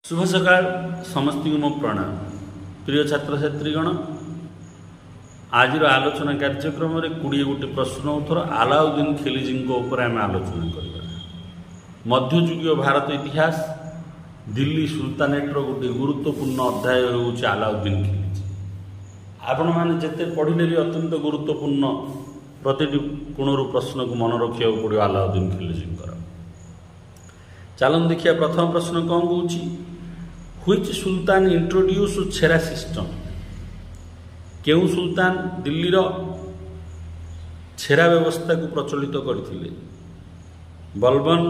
शुभ सकाल समस्त मो प्रणाम। प्रिय छात्र छात्रीगण, आज आलोचना कार्यक्रम में 20 गोटी प्रश्न उत्तर अलाउद्दीन खिलजी उपर आम आलोचना करवा। मध्ययुगीय भारत इतिहास दिल्ली सुल्तानेटर गोटे गुरुत्वपूर्ण अध्याय होउछि अलाउद्दीन खिलजी। आपण मैंने जिते पढ़ले भी अत्यंत गुरुत्वपूर्ण प्रतिटी कोणरू प्रश्न को मन रखा पड़ो अलाउद्दीन खिलजी। चलन देखिए प्रथम प्रश्न कौन कौच which Sultan introduce Chhera system. केउ सुल्तान दिल्लीर छेरा व्यवस्था को प्रचलित करथिले? बलबन,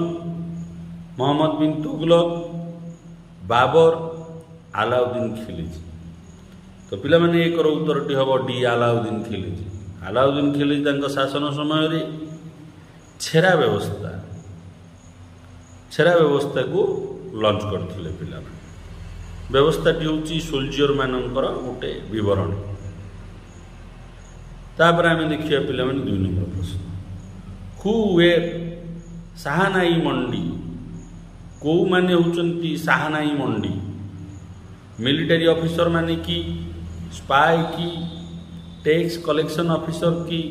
मोहम्मद बिन तुगलक, बाबर, अलाउद्दीन खिलजी। तो पिला माने एक उत्तरटी हम डी अलाउद्दीन खिलजी। अलाउद्दीन खिलजी तांको शासन समय रे छेरा व्यवस्था को लॉन्च करथिले। पिला व्यवस्थाटी होची सोल्जर मानकर गोटे विवरणी। तापर आम देखिए पिला माने 2 नंबर प्रश्न हु वेर साहानाई मंडी। को माने होचंती साहानाई मंडी? मिलिटरी ऑफिसर माने की, स्पाई की, टैक्स कलेक्शन ऑफिसर की,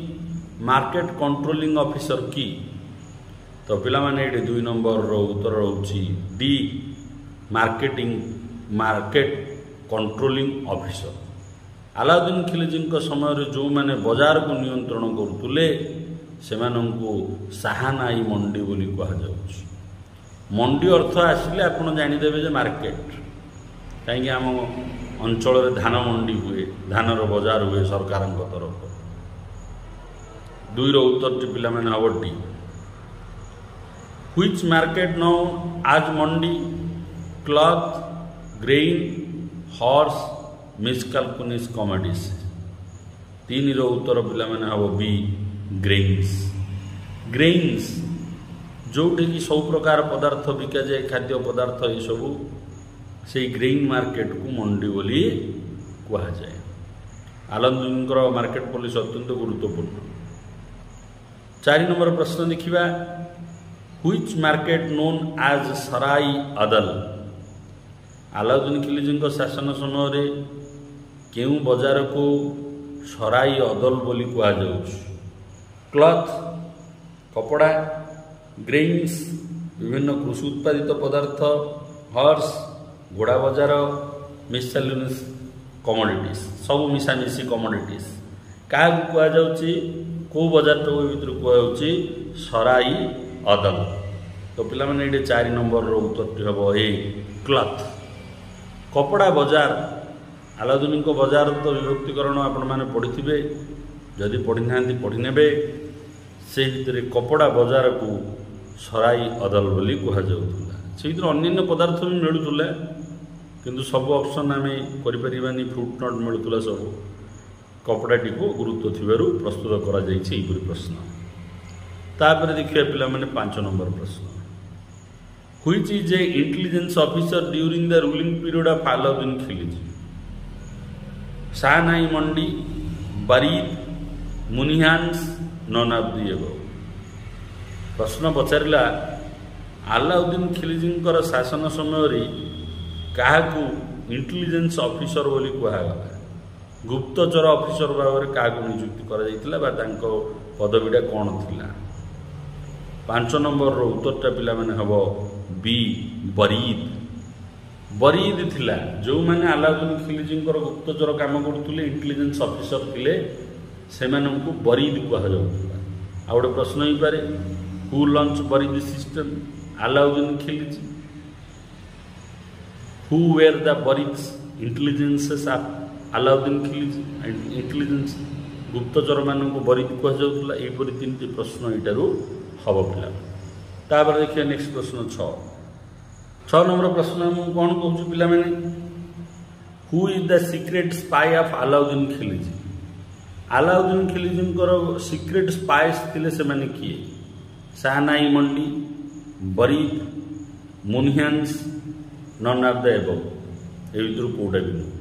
मार्केट कंट्रोलिंग ऑफिसर की? तो पिला माने 2 नंबर रो उत्तर होची D market controlling officer. Alauddin Khilji समय रे जो माने बाजार को नियंत्रण करुले से साहानाई मंडी बोली कहा जाउछि। मंडी अर्थ आसिले आपण जानिदेबे जे मार्केट, कहीं आम अंचल रे धान मंडी हुए, धानर बाजार हुए सरकार तरफ। 2 रो उत्तर पिला माने हबो D. Which market known as mandi? Cloth, grain, horse, miscellaneous commodities. 3 रो उत्तर पिला माने हबो बी ग्रेन्स। ग्रेन्स जोटे कि सब प्रकार पदार्थ बिका जाए, खाद्य पदार्थ ये सब से ग्रेन मार्केट को मंडी बोली कहा जाए। अलाउद्दीन मार्केट पॉलिसी अत्यंत गुरुत्वपूर्ण। 4 नंबर प्रश्न देखिबा व्हिच मार्केट नोन आज सराई अदल। अलाउद्दीन खिलजी शासन समय रे केउ बाजार को सराई अदल बोली कहा जाउछि? क्लॉथ कपड़ा, ग्रेन्स विभिन्न कृषि उत्पादित पदार्थ, हॉर्स घोड़ा बाजार, मिसलेनियस कमोडिटीज सब मिशामिशी कमोडिटीज। क्या कहा जाउछि? को बाजार भीतर कहा जाउछि सराई अदल। तो पिला माने 4 नंबर रो उत्तर हम ए क्लॉथ। कपड़ा बाजार अलाउद्दीन को बाजार तो विभक्तिकरण आपण माने पढ़ी, जदि पढ़ी ना पढ़ी नेबे। से भितर कपड़ा बाजार को सराई अदल बोली कहा जाउथुला। से भितर अन्य पदार्थ भी मिलुथुला, किंतु सब ऑप्शन आम करिपरिबानी। फ्रूट नट मिलुथुला सब। कपड़ाटी को गुरुत्व थिबारु प्रस्तुत करा जाइछि एपरि प्रश्न। तापर देखिए पिला माने 5 नंबर प्रश्न which is a intelligence officer during the ruling period of Alauddin Khilji. Shahnai mandi, Barid, Munhiyans, none of the above. प्रश्न पचारिला अलाउद्दीन खिलजी शासन समय रे काहाकू इंटेलिजेंस ऑफिसर बोली कहागला? गुप्तचर ऑफिसर भाव में क्या नियुक्ति करा जायतिला बा तांको पदवीटा कौन थिला? 5 नंबर रो उत्तरटा पिला माने हबो बी बरीद। बरीद थिला जो माने अलाउद्दीन खिलजी गुप्तचर काम करथुले, इंटेलिजेंस ऑफिसर थिले, सेमानंकु बरीद कहा जाउथुला। आ गोटे प्रश्न ही पारे हु लॉन्च बरीद system? Alauddin Khilji. Who were the बरीद intelligences of Alauddin Khilji? Intelligence गुप्तचर मानक बरीद कहा जाउथुला। एपरि 3टी प्रश्न इटारू हम पिला। तापर देखिए नेक्स्ट प्रश्न 6 नंबर प्रश्न हम कौन कहूँ पिला माने who is the secret spy of Alauddin Khilji. Alauddin Khilji secret spies थिले से माने किए? Shahnai mandi, Barid, Munhiyans, none of the above. ए भितर कोटा भी नहीं।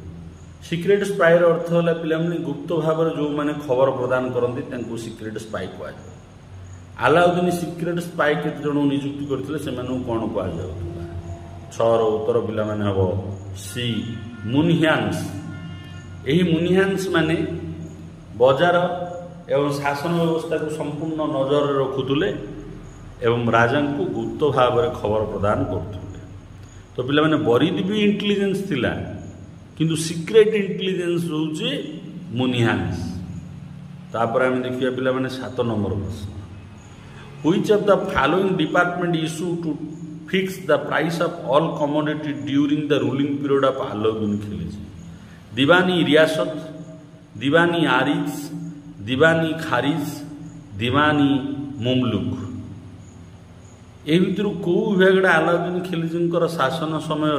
सीक्रेट स्पाइर अर्थ है पिला माने गुप्त भाव जो माने खबर प्रदान करती तांको सीक्रेट स्पाई कहा जाए। अलाउद्दीन सीक्रेट स्पाई केते जण नियुक्ति करथिले सेमानू कोन कहा जाउथुला? छर उत्तर पिला माने हबो सी मुनिहान्स। यही मुनिहान्स माने बजार एवं शासन व्यवस्था को संपूर्ण नजर रखुले एवं राजा को गुप्त भाव में खबर प्रदान करते। तो पिला माने बरीद भी इंटेलिजेंस थिला किंतु सीक्रेट इंटेलिजेंस होउचे मुनिहान्स। तापर आम देखिए पिला माने 7 नंबर प्रश्न, which of the following department issue to fix the price of all commodity during the ruling period of Alauddin Khilji? Diwani Riyasat, Diwani Ariz, दीवानी खारिज, दीवानी मुमलुक। ए भितर कौ विभाग अलाउद्दीन खिलजी शासन समय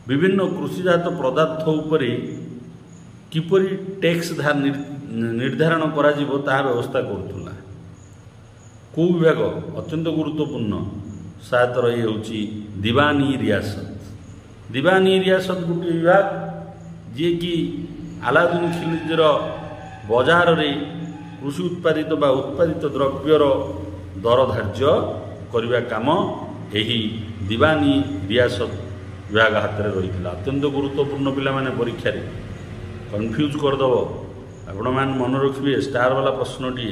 विभिन्न कृषिजात पदार्थ उपरे किपरि टैक्स निर्धारण करा जिवो ताहा व्यवस्था करुला। कौ विभाग अत्यंत गुरुत्वपूर्ण 7 रही होची दीवानी रियासत। दीवानी रियासत गोटे विभाग जी कि अलाउद्दीन खिलजीर बजार रे कृषि उत्पादित बा उत्पादित द्रव्यर दर धार्य करने काम यही दीवानी रियासत विभाग हाथ में रही है। अत्यंत गुरुत्वपूर्ण पिला माने परीक्षा रे कन्फ्यूज करदेव। आपण मैंने मन रखिए स्टार वाला प्रश्नटी।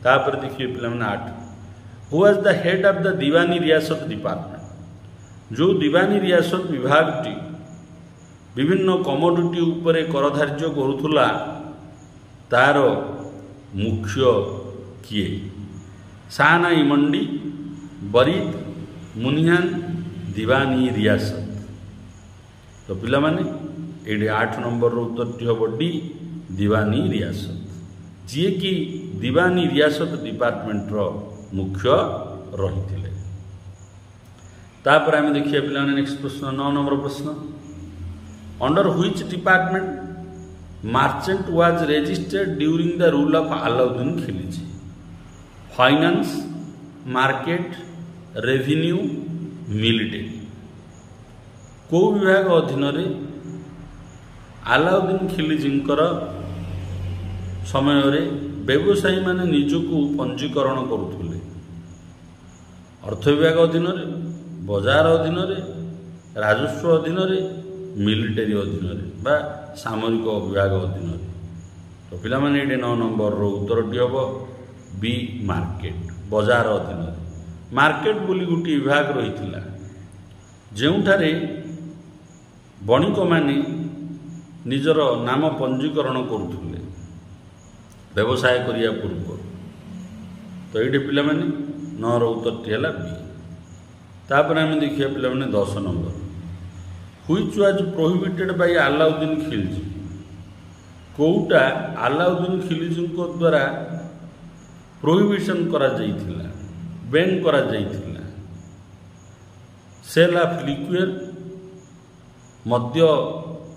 तापर देखिए पिला माने 8, who was the head of the Diwani Riyasat department? जो दीवानी रियासत विभाग टी विभिन्न कमोडिटी उपरे कर धार्य करुला तार मुख्य किए? शाहनाई मंडी, बरीद, मुनिहान, दीवानी रियासत। तो पिला माने ये 8 नंबर उत्तर हम डी दीवानी रियासत, जी कि दीवानी रियासत डिपार्टमेंट रो मुख्य रही थे। तापर आम देखिए पिला नेक्स्ट प्रश्न 9 नंबर प्रश्न, under which department merchant was registered during the rule of Alauddin Khilji? Finance, market, revenue, military. को विभाग अधीन रे अलाउद्दीन खिलजींकर समय रे व्यवसायी माने निजको पंजीकरण करुले? अर्थ विभाग अधीन रे, बजार अधीन रे, राजस्व अधीन रे, मिलिटरी अधीन रे बा सामरिक विभाग अधीन रे। तो पिला माने ये 9 नंबर रो उत्तरटी हम बी मार्केट, बजार अधीन रे। मार्केट बोली गोटे विभाग रही जोठारे बणिक माने निजर नाम पंजीकरण करुले व्यवसाय करिया पूर्व। तो ये पिला माने 9 रो उत्तरटी है बी। तापर आम देखिए पिला माने 10 number, which was prohibited by Alauddin Khilji? कोटा अलाउद्दीन खिलजी द्वारा प्रोहिबिशन करा जाइथिला, बैन करा जाइथिला? सेल ऑफ लिक्विड, मद्य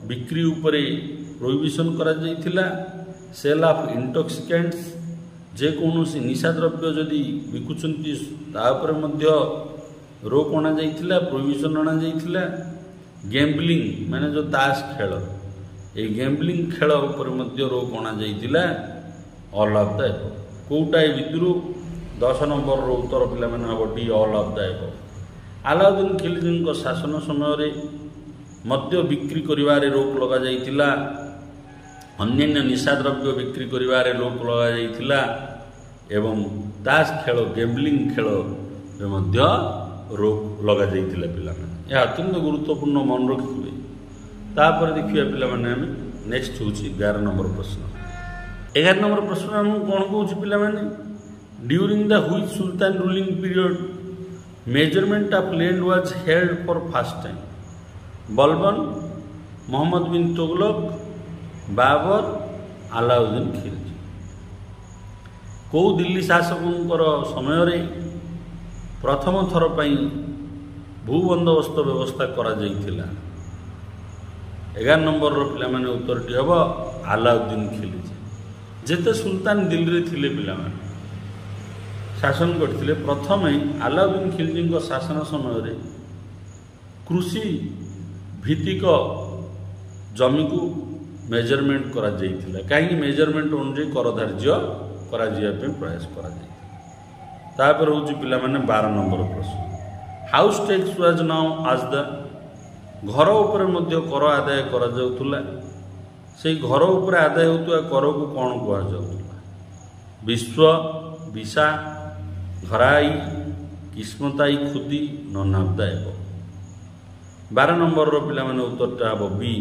बिक्री उपरे प्रोहिबिशन करा जाइथिला? सेल ऑफ इंटॉक्सिकेंट्स, जे कौनसी निशा द्रव्य जदि बिकुचंती तापर मध्य रोक अणा जाइथिला, प्रोहिबिशन अणा जाइथिला? गैम्बलिंग माने जो ताश खेल, ये गैम्बलिंग खेल उपर मध्य रोक अणा जाइथिला? All of the above. कोटा भितर 10 नंबर रो उत्तर पिला माने हम D all of the above. Alauddin Khilji शासन समय मद्य बिक्री करिवारे रोक लगा जाइथिला, अन्यान्य निशा द्रव्य बिक्री करिवारे रोक लगा जाइथिला एवं ताश खेल गैम्बलिंग खेल रे मध्य रोक लगा जाइथिला पिला माने। यह अत्यंत गुरुत्वपूर्ण मन रखिए। तापर देखिए पिला माने नेक्स्ट होची 11 नंबर प्रश्न। 11 नंबर प्रश्न हम कौन कौन पिला माने, during the which sultan ruling period measurement of land was held for first time? Balban, Muhammad bin Tughlaq, Babur, Alauddin Khilji. कौ दिल्ली शासकों समय रे प्रथम थर पई भूबंदोबस्त व्यवस्था करा जाइथिला? 11 नंबर रो पिला माने उत्तरटी हम अलाउद्दीन खिलजी। जेते सुल्तान दिल्ली रे थिले पिला माने शासन करथिले, प्रथम अलाउद्दीन खिलजी शासन समय कृषि भित्तिक जमी को मेजरमेंट करा जाइथिला। कहीं मेजरमेंट अनुसार कर धार्य करा जिया पे प्रयास करा जाइथिला। तापर होची पिला माने 12 नंबर प्रश्न, ହାଉସ୍ ଟ୍ୟାକ୍ସ ୱାଜ୍ ନାଉ ଆଜ୍ ଦ ଘର ଉପରେ ମଧ୍ୟ କର ଆଦାୟ କରାଯାଉଥିଲା। ସେଇ ଘର ଉପରେ ଆଦାୟ ହେଉଥିବା କରକୁ କ'ଣ କୁହାଯାଉଥିଲା? ବିଶ୍ୱ, ବିଶା, ଘରାଇ, କିସ୍ମତାଇ ଖୁଦି, ନନାବଦାୟକ। 12 ନମ୍ବରର ପିଲାମାନେ ଉତ୍ତରଟା ହେବ ବି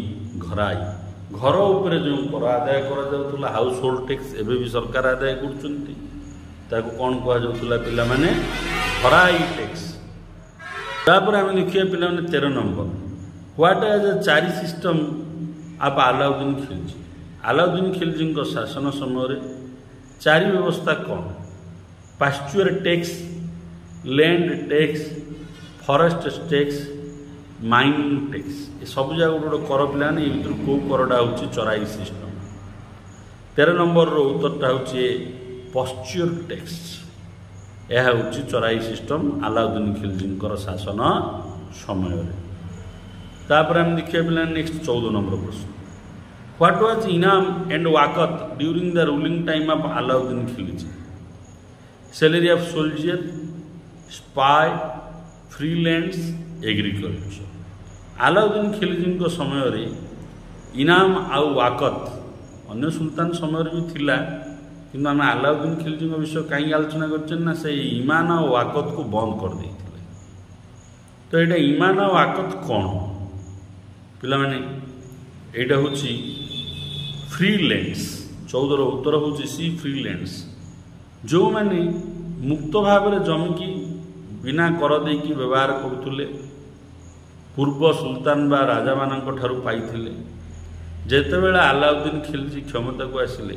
ଘରାଇ। ଘର ଉପରେ ଯେଉଁ କର ଆଦାୟ କରାଯାଉଥିଲା ହାଉସ୍ ହୋଲ୍ଡ ଟ୍ୟାକ୍ସ ଏବେ ବି ସରକାର ଆଦାୟ କରୁଛନ୍ତି, ତାକୁ କ'ଣ କୁହାଯାଉଥିଲା ପିଲାମାନେ? ଘରାଇ ଟ୍ୟାକ୍ସ। ତାପରେ ଆମେ ଦେଖିବା ପିଲାମାନେ 13 number, what is a chari system of Alauddin Khilji. Alauddin ଖିଲଜିଙ୍କ ଶାସନ ସମୟରେ ଚାରି ବ୍ୟବସ୍ଥା କ'ଣ? Pasture tax, land tax, forest tax, mining tax. ଏସବୁ ଯାକ ଗୋଟେ କର ପିଲାମାନେ, ଏ ଭିତରୁ କେଉଁ କରଟା ହେଉଛି ଚରାଇ ସିଷ୍ଟମ୍? 13 ନମ୍ବରର ଉତ୍ତରଟା ହେଉଛି ପାଶ୍ଚୁଆର ଟ୍ୟାକ୍ସ। ଏହା ହେଉଛି ଚରାଇ ସିଷ୍ଟମ୍ ଆଲାଉଦ୍ଦିନ୍ ଖିଲଜିଙ୍କର ଶାସନ ସମୟରେ। ତାପରେ ଆମେ ଦେଖିବା ପିଲାମାନେ ନେକ୍ସଟ 14 ନମ୍ବର ପ୍ରଶ୍ନ, what was inam and waqf during the ruling time of Alauddin Khilji? Salary of soldier, spy, freelands, agriculture. Alauddin ଖିଲଜିଙ୍କ ସମୟରେ ଇନାମ ଆଉ ୱାକତ ଅନ୍ୟ ସୁଲତାନ ସମୟରେ ବି ଥିଲା, କିନ୍ତୁ ଆମେ ଆଲାଉଦ୍ଦିନ୍ ଖିଲଜିଙ୍କ ବିଷୟ କାହିଁକି ଆଲୋଚନା କରିଛନ୍ତି ନା ସେ ଇମାନ ଆଉ ୱାକତକୁ ବନ୍ଦ କରିଦେଇଥିଲେ। ତ ଏଇଟା ଇମାନ ଆଉ ୱାକତ କ'ଣ ପିଲାମାନେ? ଏଇଟା ହେଉଛି ଫ୍ରିଲ୍ୟାଣ୍ଡସ୍। 14ର ଉତ୍ତର ହେଉଛି ସି ଫ୍ରିଲ୍ୟାଣ୍ଡସ୍। ଯେଉଁମାନେ ମୁକ୍ତ ଭାବରେ ଜମିକି ବିନା କର ଦେଇକି ବ୍ୟବହାର କରୁଥିଲେ, ପୂର୍ବ ସୁଲତାନ ବା ରାଜାମାନଙ୍କ ଠାରୁ ପାଇଥିଲେ। ଯେତେବେଳେ ଆଲାଉଦ୍ଦିନ୍ ଖିଲଜି କ୍ଷମତାକୁ ଆସିଲେ,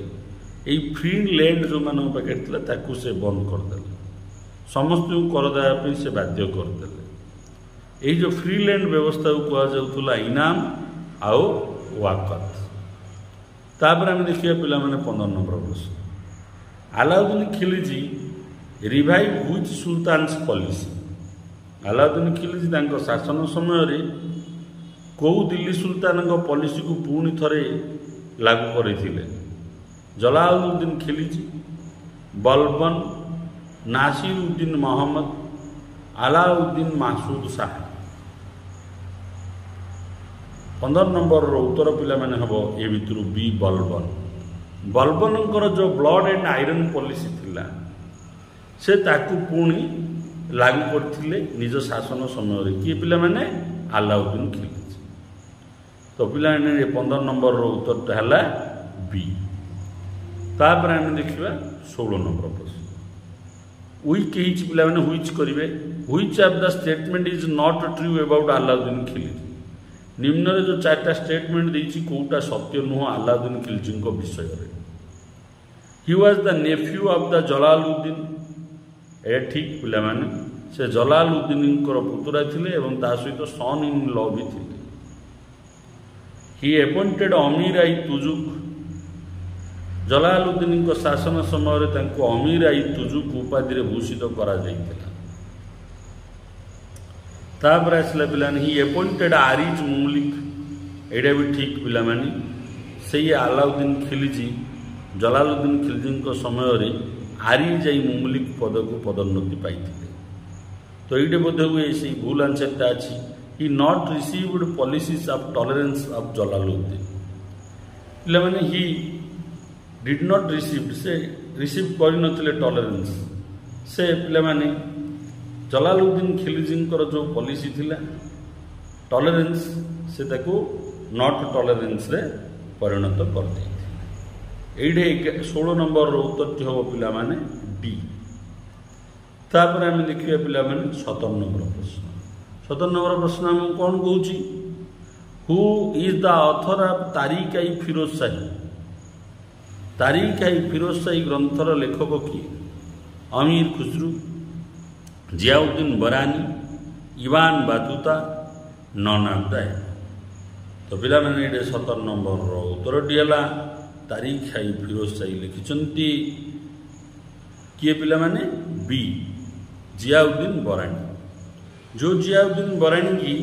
ଏଇ ଫ୍ରି ଲ୍ୟାଣ୍ଡ ଯେଉଁମାନଙ୍କ ପାଖରେ ଥିଲା ତାକୁ ସେ ବନ୍ଦ କରିଦେଲେ, ସମସ୍ତଙ୍କୁ କର ଦେବା ପାଇଁ ସେ ବାଧ୍ୟ କରିଦେଲେ। ଏଇ ଯେଉଁ ଫ୍ରି ଲ୍ୟାଣ୍ଡ ବ୍ୟବସ୍ଥାକୁ କୁହାଯାଉଥିଲା ଇନାମ ଆଉ ୱାକତ। ତାପରେ ଆମେ ଦେଖିବା ପିଲାମାନେ 15 ନମ୍ବର ପ୍ରଶ୍ନ, Alauddin Khilji revive which sultans policy. Alauddin Khilji ତାଙ୍କ ଶାସନ ସମୟରେ କେଉଁ ଦିଲ୍ଲୀ ସୁଲତାନଙ୍କ ପଲିସିକୁ ପୁଣି ଥରେ ଲାଗୁ କରିଥିଲେ? ଜଲାଲୁଦ୍ଦିନ୍ ଖିଲଜି, ବଲବନ, ନାସିର ଉଦ୍ଦିନ୍ ମହମ୍ମଦ, ଆଲାଉଦ୍ଦିନ୍ ମାସୁଦ ଶାହ। 15 ନମ୍ବରର ଉତ୍ତର ପିଲାମାନେ ହେବ ଏ ଭିତରୁ ବି ବଲବନ। ବଲବନଙ୍କର ଯେଉଁ ବ୍ଲଡ଼ ଆଣ୍ଡ ଆଇରନ୍ ପଲିସି ଥିଲା ସେ ତାକୁ ପୁଣି ଲାଗୁ କରିଥିଲେ ନିଜ ଶାସନ ସମୟରେ। କିଏ ପିଲାମାନେ? ଆଲାଉଦ୍ଦିନ୍ ଖିଲଜି। ତ ପିଲାମାନେ 15 ନମ୍ବରର ଉତ୍ତରଟା ହେଲା ବି। ତାପରେ ଆମେ ଦେଖିବା 16 ନମ୍ବର ପ୍ରଶ୍ନ, ୱିଚ୍ ହେଇଛି ପିଲାମାନେ ହୁଇଚ୍ କରିବେ, which of the statement is not true about Alauddin Khilji. ନିମ୍ନରେ ଯେଉଁ 4ଟା ଷ୍ଟେଟମେଣ୍ଟ ଦେଇଛି କେଉଁଟା ସତ୍ୟ ନୁହଁ ଆଲାଉଦ୍ଦିନ୍ ଖିଲଜିଙ୍କ ବିଷୟରେ? He was the nephew of the Jalaluddin. ଏହା ଠିକ୍ ପିଲାମାନେ, ସେ ଜଲାଲୁଦ୍ଦିନଙ୍କର ପୁତୁରା ଥିଲେ ଏବଂ ତା ସହିତ ସନ୍ ଇନ୍ ଲ ବି ଥିଲେ। ହି ଆପଏଣ୍ଟେଡ୍ ଅମିର ଆଇ ତୁଜୁକ୍। ଜଲାଲୁଦ୍ଦିନଙ୍କ ଶାସନ ସମୟରେ ତାଙ୍କୁ ଅମିର ଆଇ ତୁଜୁକ୍ ଉପାଧିରେ ଭୂଷିତ କରାଯାଇଥିଲା। ତାପରେ ଆସିଲା ପିଲାମାନେ ହି ଆପଏଣ୍ଟେଡ୍ ଆରିଜ୍ ମୁମଲିକ୍। ଏଇଟା ବି ଠିକ୍ ପିଲାମାନେ, ସେଇ ଆଲାଉଦ୍ଦିନ୍ ଖିଲଜି ଜଲାଲୁଦ୍ଦିନ୍ ଖିଲଜିଙ୍କ ସମୟରେ ଆରିଜ୍ ଆଇ ମୁମଲିକ୍ ପଦକୁ ପଦୋନ୍ନତି ପାଇଥିଲେ। ତ ଏଇଟା ବୋଧେ ହୁଏ ସେଇ ଭୁଲ ଆନ୍ସରଟା ଅଛି। He not received policies of tolerance of Jalaluddin. ପିଲାମାନେ ହି ଡିଡ୍ ନଟ୍ ରିସିଭ୍, ସେ ରିସିଭ୍ କରିନଥିଲେ ଟଲରେନ୍ସ। ସେ ପିଲାମାନେ ଜଲାଲୁଦ୍ଦିନ୍ ଖିଲଜିଙ୍କର ଯେଉଁ ପଲିସି ଥିଲା ଟଲରେନ୍ସ, ସେ ତାକୁ ନଟ୍ ଟଲରେନ୍ସରେ ପରିଣତ କରିଦେଇଥିଲେ। ଏଇଠି 16 ନମ୍ବରର ଉତ୍ତରଟି ହେବ ପିଲାମାନେ ଡି। ତାପରେ ଆମେ ଦେଖିବା ପିଲାମାନେ 17 ନମ୍ବର ପ୍ରଶ୍ନ। 17 ନମ୍ବର ପ୍ରଶ୍ନ ଆମକୁ କ'ଣ କହୁଛି? Who is the author of Tarikh i Firoz Shahi. Tarikh i Firoz Shahi ଗ୍ରନ୍ଥର ଲେଖକ କିଏ? ଅମୀର ଖୁସରୁ, ଜିଆଉଦ୍ଦିନ୍ ବରାନୀ, ଇବାନ ବାତୁତା, ନନାବଦାୟକ। ତ ପିଲାମାନେ ଏଇଟା 17 ନମ୍ବରର ଉତ୍ତରଟି ହେଲା ତାରିକ୍ ଆଇ ଫିରୋଜ ଶାହୀ ଲେଖିଛନ୍ତି କିଏ ପିଲାମାନେ? ବି ଜିଆଉଦ୍ଦିନ୍ ବରାନୀ। ଯେଉଁ ଜିଆଉଦ୍ଦିନ୍ ବରାନୀ କି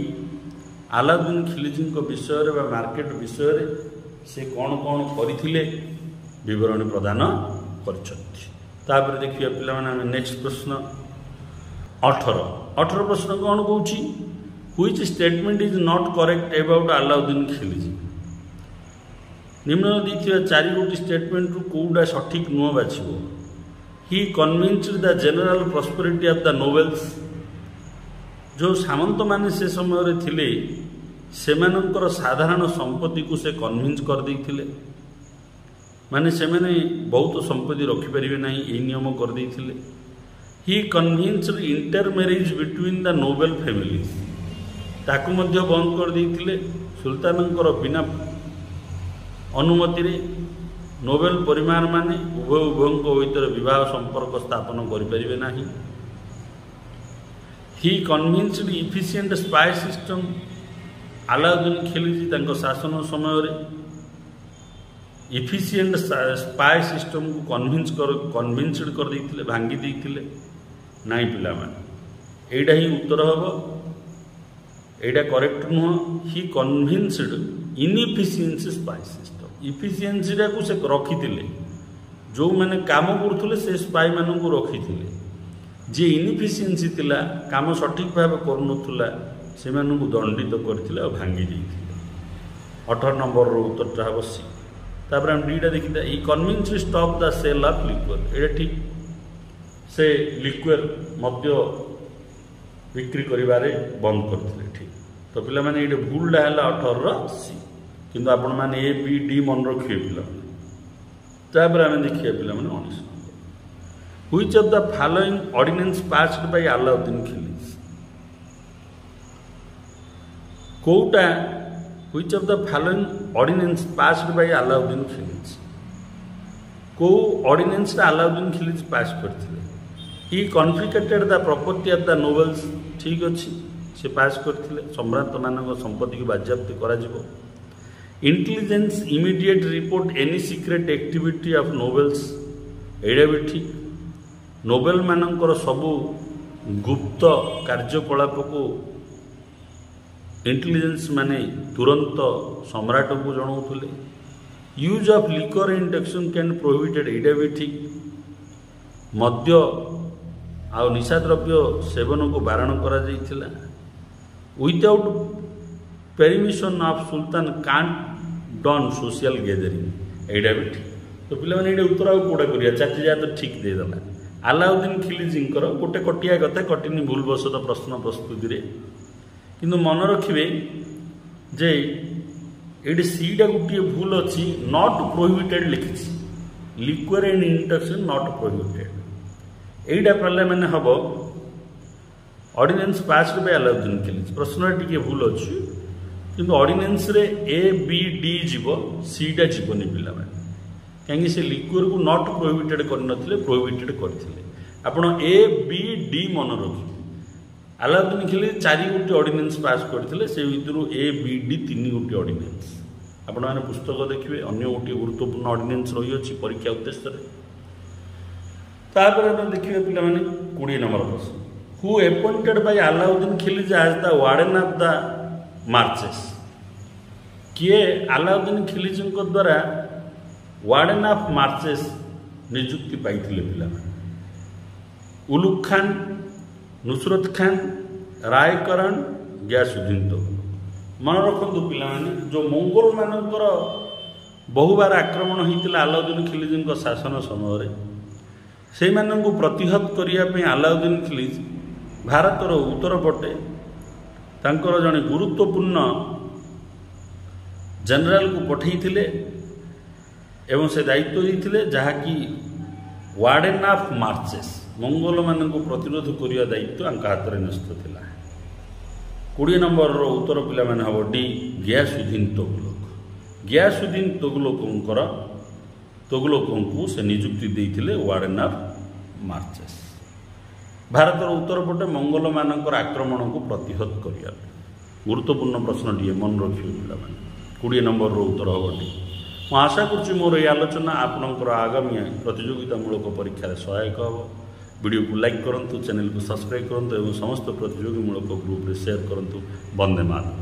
ଆଲାଉଦ୍ଦିନ୍ ଖିଲଜିଙ୍କ ବିଷୟରେ ବା ମାର୍କେଟ ବିଷୟରେ ସେ କ'ଣ କ'ଣ କରିଥିଲେ ବିବରଣୀ ପ୍ରଦାନ କରିଛନ୍ତି। ତାପରେ ଦେଖିବା ପିଲାମାନେ ଆମେ ନେକ୍ସଟ ପ୍ରଶ୍ନ, 18 प्रश्न कौन कौन which statement is not correct about Alauddin Khilji निम्न दी चार गोटी स्टेटमेंट रु कौटा सठिक नुह बाछिब he convinced the general prosperity of the nobles जो सामंत माने से समय रे थिले सेमानंकर साधारण संपत्ति को से कन्विन्स कर देथिले माने से माने बहुत संपत्ति रखि परिबे नाही ए नियम कर देथिले ही कन्विन्स्ड इंटरमैरिज बिटवीन द नोबेल फैमिली ताकू मध्य बंद कर देथिले सुल्तानंकर बिना अनुमति रे नोबेल परिवार माने उभय उभयଙ୍କ ଭିତରେ विवाह संपर्क स्थापन करि परिबे नाही he convinced efficient spy system Alauddin Khilji तांको शासन समय रे इफिशिएंट स्पाई सिस्टम को कन्विन्स्ड कर देथिले भांगी देथिले नाही पिला माने एडा ही उत्तर हबो एडा करेक्ट नुह ही कन्विन्स्ड इनइफिशिएंसी स्पाई सिस्टम इफिशिएंसी को से रखी जो मैंने काम करुले से स्पाई मान को रखी जी इनइफिशिएंसी थिला काम सठिक भाव करूला से दंडित करते भांगी 18 नंबर उत्तरटा हम सी तापर हम डीटा देखा he convinced stop the sale of liquid एटा ठीक से लिक्विड मद्य बिक्री करिबारे बंद करते ठीक तो पिला माने ये भूलटा है 18 सी किंतु आपण मैंने ए बी डी मन रखिए पापर आम देखिए पे 19 which of the following ordinance passed by Alauddin Khilji कोटा which of the following ordinance passed by Alauddin Khilji को ऑर्डिनेंस अलाउद्दीन खिलजी पास करथिले he confiscated the property of the nobles ठीक अच्छी से पास करथिले सम्राट मानक संपत्ति को बाज्याप्ति करा जिवो intelligence immediate report any secret activity of nobles एडा भी ठीक नोबेल मानकर सबू गुप्त कार्यकलाप को इंटेलिजेंस माने तुरंत सम्राट को जनाऊले use of liquor induction can prohibited एडा भी ठीक मद्य आ निशा द्रव्य सेवन को बारण करा जाइथिला without permission of sultan can't done social gathering एडा भी ठीक तो पिला माने एडा उत्तर कोड़ा करिया चाची जा तो ठीक दे दला अलाउद्दीन खिलजी गोटे कटिया कथा कटिनी भूल बसत प्रश्न प्रस्तुति रे किंतु मन रखिए जे ये सीटा गोटे भूल अच्छी नॉट प्रोहिबिटेड लिखी liquid and induction not prohibited एटा पढ़ले मैंने हम ordinance passed by Alauddin Khilji प्रश्न टी भूल अच्छी किंतु ऑर्डिनेंस रे ए बी डी जीव सीटा जीवनी पिला कहीं से लिक्विड को नॉट प्रोहिबिटेड करनथिले प्रोहिबिटेड करथिले आपण ए बी डी मन रखि अलाउद्दीन खिलजी 4 गोटी ऑर्डिनेंस पास करथिले से भितरु ए बी डी 3 गोटी ऑर्डिनेंस आपण माने पुस्तक देखिबे अन्य गोटी गुरुत्वपूर्ण ऑर्डिनेंस रही अछि परीक्षा उद्देश्य रे तापर हम देखिबे पिला माने 20 नंबर प्रश्न who appointed by Alauddin Khilji as the warden of the marches किए अलाउद्दीन खिलजी द्वारा वार्डन ऑफ मार्चेस नियुक्ति पाई पिला उलुग खान नुसरत खान रायकरण गयासुद्दीन तो मन रखु पिला जो मंगोल मानकर बहुबार आक्रमण होता अलाउद्दीन खिलजी शासन समय से प्रतिहत करने अलाउद्दीन खिलजी भारतर उत्तर पटे तांकर जड़े गुरुत्वपूर्ण जनरल को पठे एवं से दायित्व देते जहाँकि वार्डन ऑफ मार्चेस मंगोल मान को प्रतिरोध करने दायित्व हाथ में न्यस्त था 20 नंबर उत्तर पिला हम डी गयासुद्दीन गयासुद्दीन तुगलकों को से नियुक्ति देते वार्डन ऑफ मार्चेस भारतर उत्तर पटे मंगोल मानकर आक्रमण को प्रतिहत करने गुरुत्वपूर्ण प्रश्न टी मन रखिए पिला 20 नंबर उत्तर हम डी ମୁଁ ଆଶା କରୁଛି ମୋର ଏହି ଆଲୋଚନା ଆପଣଙ୍କର ଆଗାମୀ ପ୍ରତିଯୋଗିତାମୂଳକ ପରୀକ୍ଷାରେ ସହାୟକ ହେବ। ଭିଡ଼ିଓକୁ ଲାଇକ୍ କରନ୍ତୁ, ଚ୍ୟାନେଲକୁ ସବସ୍କ୍ରାଇବ୍ କରନ୍ତୁ ଏବଂ ସମସ୍ତ ପ୍ରତିଯୋଗୀମୂଳକ ଗ୍ରୁପରେ ସେୟାର କରନ୍ତୁ। ବନ୍ଦେ ମାତରମ୍।